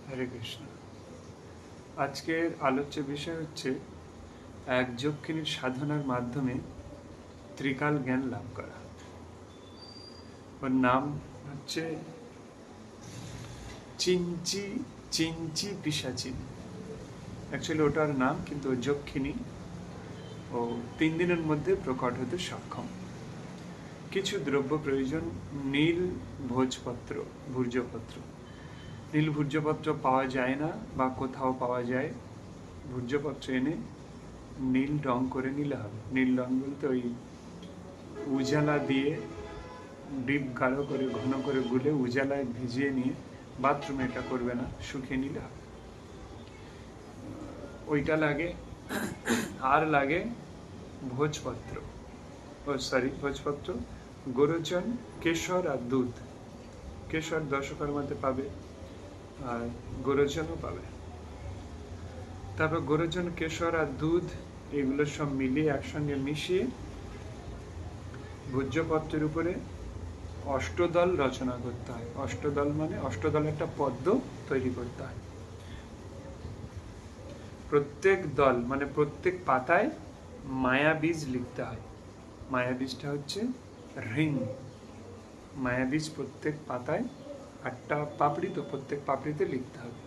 হরে কৃষ্ণ। আজকের আলোচ্য বিষয় হচ্ছে এক যক্ষিণীর সাধনার মাধ্যমে ত্রিকাল জ্ঞান লাভ করা। ওর নাম হচ্ছে চিঞ্চি চিঞ্চি পিশাচিনী। অ্যাকচুয়ালি ওটার নাম, কিন্তু ও যক্ষিণী। ও 3 দিনের মধ্যে প্রকট হতে সক্ষম। কিছু দ্রব্য প্রয়োজন: নীল ভোজপত্র, ভূর্জপত্র। নীল ভূর্জপত্র পাওয়া যায় না বা কোথাও পাওয়া যায়, ভূর্জপত্র এনে নীল রং করে নিলে হবে। নীল রং বলতে ওই উজালা দিয়ে ডিপ গাঢ় করে ঘন করে গুলে উজালায় ভিজিয়ে নিয়ে, বাথরুমে এটা করবে না, শুকিয়ে নিলে হবে। ওইটা লাগে। আর লাগে ভোজপত্র, ভোজপত্র, গোরচন, কেশর আর দুধ। কেশর দশকর্মাতে পাবে, আর গোরচনও পাবে। তারপর গোরচন, কেশর আর দুধ এগুলো সব মিলিয়ে একসঙ্গে মিশিয়ে ভোজ্যপত্রের উপরে অষ্টদল রচনা করতে হয়। অষ্টদল মানে অষ্টদল একটা পদ্ম তৈরি করতে হয়। প্রত্যেক দল মানে প্রত্যেক পাতায় মায়া বীজ লিখতে হয়। মায়া বীজটা হচ্ছে রিং। মায়া বীজ প্রত্যেক পাতায় 8টা পাপড়ি, তো প্রত্যেক পাপড়িতে লিখতে হবে।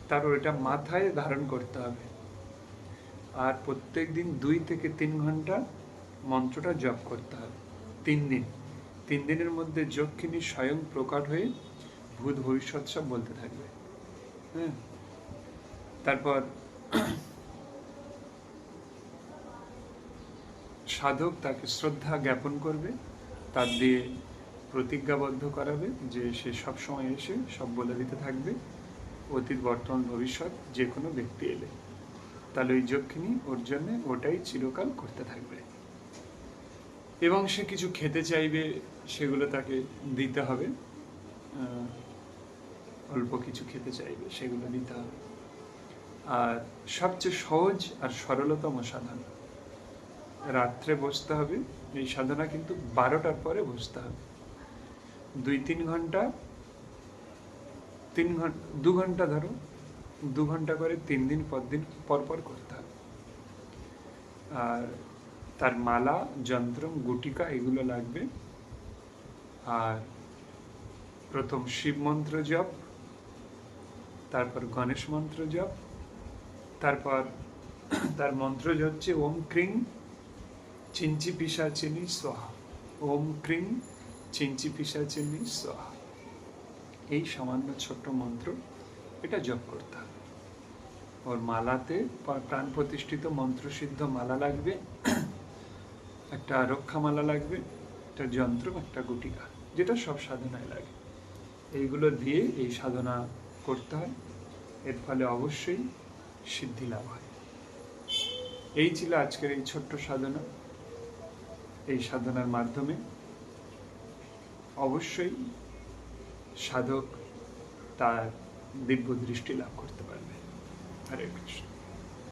তারপর এটা মাথায় ধারণ করতে হবে। আর প্রত্যেক দিন 2 থেকে 3 ঘন্টা মন্ত্রটা জপ করতে হবে। 3 দিন। 3 দিনের মধ্যে যক্ষিণী স্বয়ং প্রকট হয়ে ভূত ভবিষ্যৎ সব বলতে থাকবে। হ্যাঁ। তারপর সাধক তাকে শ্রদ্ধা জ্ঞাপন করবে, তার দিয়ে প্রতিজ্ঞাবদ্ধ করাবে যে সে সব সময় এসে সব বলে দিতে থাকবে, অতীত বর্তমান ভবিষ্যৎ যে কোনো ব্যক্তি এলে। তাহলে ওই যক্ষিণী ওর জন্যে ওটাই চিরকাল করতে থাকবে। এবং সে কিছু খেতে চাইবে, সেগুলো তাকে দিতে হবে। অল্প কিছু খেতে চাইবে, সেগুলো দিতে হবে। আর সবচেয়ে সহজ আর সরলতম সাধনা, রাত্রে বসতে হবে। এই সাধনা কিন্তু 12টার পরে বসতে হবে। 2-3 ঘন্টা, 2 ঘন্টা ধরো, 2 ঘন্টা করে 3 দিন পর পর করতে হবে। আর তার মালা, যন্ত্রম, গুটিকা এগুলো লাগবে। আর প্রথম শিব মন্ত্র জপ, তারপর গণেশ মন্ত্র জপ, তারপর তার মন্ত্র হচ্ছে ওম ক্রিং চিঞ্চি পিশাচিনী স্বাহা। ওম ক্রিং চিঞ্চি পিশাচিনী স্বাহা। এই সামান্য ছোট্ট মন্ত্র, এটা জপ করতে হবে। ওর মালাতে প্রাণ প্রতিষ্ঠিত মন্ত্রসিদ্ধ মালা লাগবে, একটা রক্ষা মালা লাগবে, একটা যন্ত্র, একটা গুটিকা, যেটা সব সাধনায় লাগে। এইগুলো দিয়ে এই সাধনা করতে হয়। এর ফলে অবশ্যই সিদ্ধি লাভ হয়। এই ছিল আজকের এই ছোট্ট সাধনা। এই সাধনার মাধ্যমে অবশ্যই সাধক তার দিব্য দৃষ্টি লাভ করতে পারবে। হরে কৃষ্ণ।